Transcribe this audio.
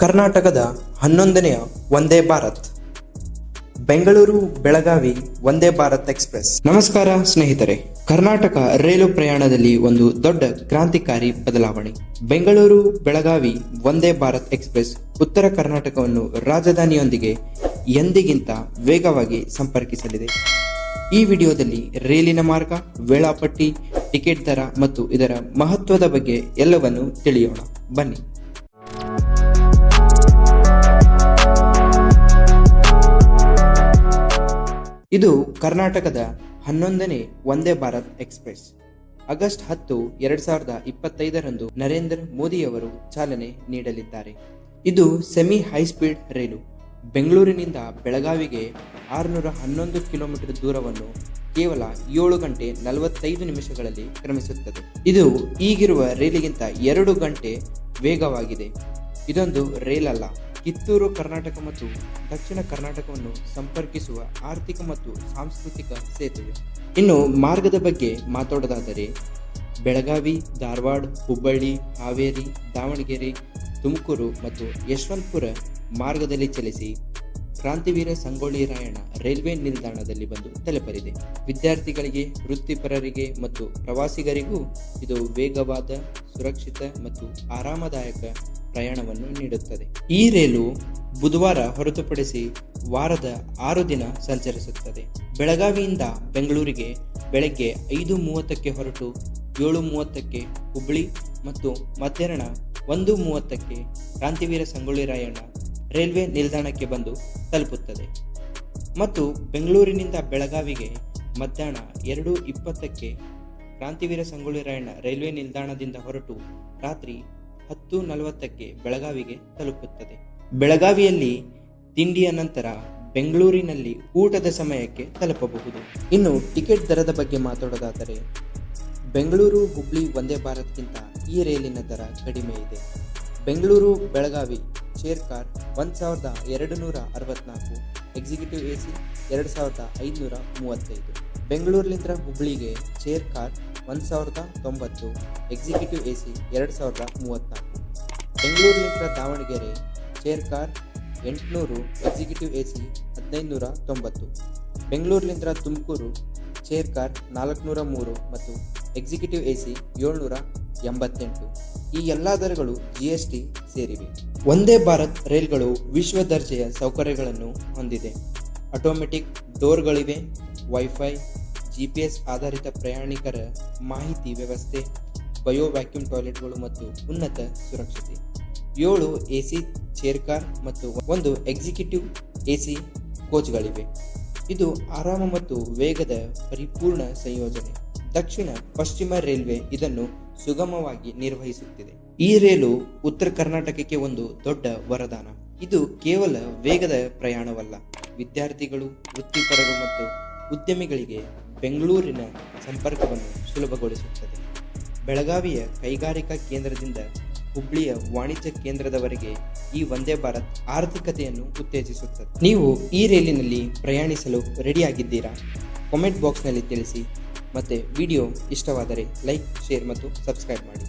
ಕರ್ನಾಟಕದ 11ನೇ ವಂದೇ ಭಾರತ್ ಬೆಂಗಳೂರು ಬೆಳಗಾವಿ ವಂದೇ ಭಾರತ್ ಎಕ್ಸ್‌ಪ್ರೆಸ್. ನಮಸ್ಕಾರ ಸ್ನೇಹಿತರೆ, ಕರ್ನಾಟಕ ರೈಲು ಪ್ರಯಾಣದಲ್ಲಿ ಒಂದು ದೊಡ್ಡ ಕ್ರಾಂತಿಕಾರಿ ಬದಲಾವಣೆ. ಬೆಂಗಳೂರು ಬೆಳಗಾವಿ ವಂದೇ ಭಾರತ್ ಎಕ್ಸ್‌ಪ್ರೆಸ್ ಉತ್ತರ ಕರ್ನಾಟಕವನ್ನು ರಾಜಧಾನಿಯೊಂದಿಗೆ ಎಂದಿಗಿಂತ ವೇಗವಾಗಿ ಸಂಪರ್ಕಿಸಲಿದೆ. ಈ ವಿಡಿಯೋದಲ್ಲಿ ರೈಲಿನ ಮಾರ್ಗ, ವೇಳಾಪಟ್ಟಿ, ಟಿಕೆಟ್ ದರ ಮತ್ತು ಇದರ ಮಹತ್ವದ ಬಗ್ಗೆ ಎಲ್ಲವನ್ನು ತಿಳಿಯೋಣ. ಬನ್ನಿ. ಇದು ಕರ್ನಾಟಕದ 11ನೇ ವಂದೇ ಭಾರತ್ ಎಕ್ಸ್‌ಪ್ರೆಸ್. ಆಗಸ್ಟ್ 10, 2025 ನರೇಂದ್ರ ಮೋದಿಯವರು ಚಾಲನೆ ನೀಡಲಿದ್ದಾರೆ. ಇದು ಸೆಮಿ ಹೈಸ್ಪೀಡ್ ರೈಲು. ಬೆಂಗಳೂರಿನಿಂದ ಬೆಳಗಾವಿಗೆ 611 ಕಿಲೋಮೀಟರ್ ದೂರವನ್ನು ಕೇವಲ 7 ಗಂಟೆ 45 ನಿಮಿಷಗಳಲ್ಲಿ ಕ್ರಮಿಸುತ್ತದೆ. ಇದು ಈಗಿರುವ ರೈಲಿಗಿಂತ 2 ಗಂಟೆ ವೇಗವಾಗಿದೆ. ಇದೊಂದು ರೈಲ್ ಅಲ್ಲ, ಕಿತ್ತೂರು ಕರ್ನಾಟಕ ಮತ್ತು ದಕ್ಷಿಣ ಕರ್ನಾಟಕವನ್ನು ಸಂಪರ್ಕಿಸುವ ಆರ್ಥಿಕ ಮತ್ತು ಸಾಂಸ್ಕೃತಿಕ ಸೇತುವೆ. ಇನ್ನು ಮಾರ್ಗದ ಬಗ್ಗೆ ಮಾತಾಡೋದಾದರೆ, ಬೆಳಗಾವಿ, ಧಾರವಾಡ, ಹುಬ್ಬಳ್ಳಿ, ಹಾವೇರಿ, ದಾವಣಗೆರೆ, ತುಮಕೂರು ಮತ್ತು ಯಶವಂತಪುರ ಮಾರ್ಗದಲ್ಲಿ ಚಲಿಸಿ ಕ್ರಾಂತಿವೀರ ಸಂಗೊಳ್ಳಿ ರಾಯಣ್ಣ ರೈಲ್ವೆ ನಿಲ್ದಾಣದಲ್ಲಿ ಬಂದು ತಲುಪಲಿದೆ. ವಿದ್ಯಾರ್ಥಿಗಳಿಗೆ, ವೃತ್ತಿಪರರಿಗೆ ಮತ್ತು ಪ್ರವಾಸಿಗರಿಗೂ ಇದು ವೇಗವಾದ, ಸುರಕ್ಷಿತ ಮತ್ತು ಆರಾಮದಾಯಕ ಪ್ರಯಾಣವನ್ನು ನೀಡುತ್ತದೆ. ಈ ರೈಲು ಬುಧವಾರ ಹೊರತುಪಡಿಸಿ ವಾರದ 6 ದಿನ ಸಂಚರಿಸುತ್ತದೆ. ಬೆಳಗಾವಿಯಿಂದ ಬೆಂಗಳೂರಿಗೆ ಬೆಳಗ್ಗೆ 5:30ಕ್ಕೆ ಹೊರಟು 7:30ಕ್ಕೆ ಹುಬ್ಬಳ್ಳಿ ಮತ್ತು ಮಧ್ಯಾಹ್ನ 1:30ಕ್ಕೆ ಕ್ರಾಂತಿವೀರ ಸಂಗೊಳ್ಳಿ ರಾಯಣ್ಣ ರೈಲ್ವೆ ನಿಲ್ದಾಣಕ್ಕೆ ಬಂದು ತಲುಪುತ್ತದೆ ಮತ್ತು ಬೆಂಗಳೂರಿನಿಂದ ಬೆಳಗಾವಿಗೆ ಮಧ್ಯಾಹ್ನ 2:20ಕ್ಕೆ ಕ್ರಾಂತಿವೀರ ಸಂಗೊಳ್ಳಿ ರಾಯಣ್ಣ ರೈಲ್ವೆ ನಿಲ್ದಾಣದಿಂದ ಹೊರಟು ರಾತ್ರಿ 10:40ಕ್ಕೆ ಬೆಳಗಾವಿಗೆ ತಲುಪುತ್ತದೆ. ಬೆಳಗಾವಿಯಲ್ಲಿ ತಿಂಡಿಯ ನಂತರ ಬೆಂಗಳೂರಿನಲ್ಲಿ ಊಟದ ಸಮಯಕ್ಕೆ ತಲುಪಬಹುದು. ಇನ್ನು ಟಿಕೆಟ್ ದರದ ಬಗ್ಗೆ ಮಾತಾಡೋದಾದರೆ, ಬೆಂಗಳೂರು ಹುಬ್ಳಿ ವಂದೇ ಭಾರತ್ಗಿಂತ ಈ ರೈಲಿನ ದರ ಕಡಿಮೆ ಇದೆ. Bengaluru Belagavi chair car 1264, executive AC 2535. ಬೆಂಗಳೂರಿನಿಂದ ಹುಬ್ಳಿಗೆ ಚೇರ್ ಕಾರ್ 1090, ಎಕ್ಸಿಕ್ಯೂಟಿವ್ AC 2034. ಬೆಂಗಳೂರಿನಿಂದ Davanagere chair car 800, executive AC 1590. ಬೆಂಗಳೂರಿನಿಂದ ತುಮಕೂರು ಚೇರ್ ಕಾರ್ 403 ಮತ್ತು ಎಕ್ಸಿಕ್ಯೂಟಿವ್ AC 788. ಈ ಎಲ್ಲ ದರಗಳು GST ಸೇರಿವೆ. ವಂದೇ ಭಾರತ್ ರೈಲ್ಗಳು ವಿಶ್ವ ದರ್ಜೆಯ ಸೌಕರ್ಯಗಳನ್ನು ಹೊಂದಿದೆ. ಆಟೋಮೆಟಿಕ್ ಡೋರ್ಗಳಿವೆ, ವೈಫೈ, GPS ಆಧಾರಿತ ಪ್ರಯಾಣಿಕರ ಮಾಹಿತಿ ವ್ಯವಸ್ಥೆ, ಬಯೋ ವ್ಯಾಕ್ಯೂಮ್ ಟಾಯ್ಲೆಟ್ಗಳು ಮತ್ತು ಉನ್ನತ ಸುರಕ್ಷತೆ. 7 AC ಚೇರ್ ಕಾರ್ ಮತ್ತು 1 ಎಕ್ಸಿಕ್ಯೂಟಿವ್ AC ಕೋಚ್ಗಳಿವೆ. ಇದು ಆರಾಮ ಮತ್ತು ವೇಗದ ಪರಿಪೂರ್ಣ ಸಂಯೋಜನೆ. ದಕ್ಷಿಣ ಪಶ್ಚಿಮ ರೈಲ್ವೆ ಇದನ್ನು ಸುಗಮವಾಗಿ ನಿರ್ವಹಿಸುತ್ತಿದೆ. ಈ ರೈಲು ಉತ್ತರ ಕರ್ನಾಟಕಕ್ಕೆ ಒಂದು ದೊಡ್ಡ ವರದಾನ. ಇದು ಕೇವಲ ವೇಗದ ಪ್ರಯಾಣವಲ್ಲ, ವಿದ್ಯಾರ್ಥಿಗಳು, ವೃತ್ತಿಪರರು ಮತ್ತು ಉದ್ಯಮಿಗಳಿಗೆ ಬೆಂಗಳೂರಿನ ಸಂಪರ್ಕವನ್ನು ಸುಲಭಗೊಳಿಸುತ್ತದೆ. ಬೆಳಗಾವಿಯ ಕೈಗಾರಿಕಾ ಕೇಂದ್ರದಿಂದ ಹುಬ್ಳಿಯ ವಾಣಿಜ್ಯ ಕೇಂದ್ರದವರೆಗೆ ಈ ವಂದೇ ಭಾರತ್ ಆರ್ಥಿಕತೆಯನ್ನು ಉತ್ತೇಜಿಸುತ್ತದೆ. ನೀವು ಈ ರೈಲಿನಲ್ಲಿ ಪ್ರಯಾಣಿಸಲು ರೆಡಿಯಾಗಿದ್ದೀರಾ? ಕಾಮೆಂಟ್ ಬಾಕ್ಸ್ನಲ್ಲಿ ತಿಳಿಸಿ. ಮತ್ತು ವಿಡಿಯೋ ಇಷ್ಟವಾದರೆ ಲೈಕ್, ಶೇರ್ ಮತ್ತು ಸಬ್ಸ್ಕ್ರೈಬ್ ಮಾಡಿ.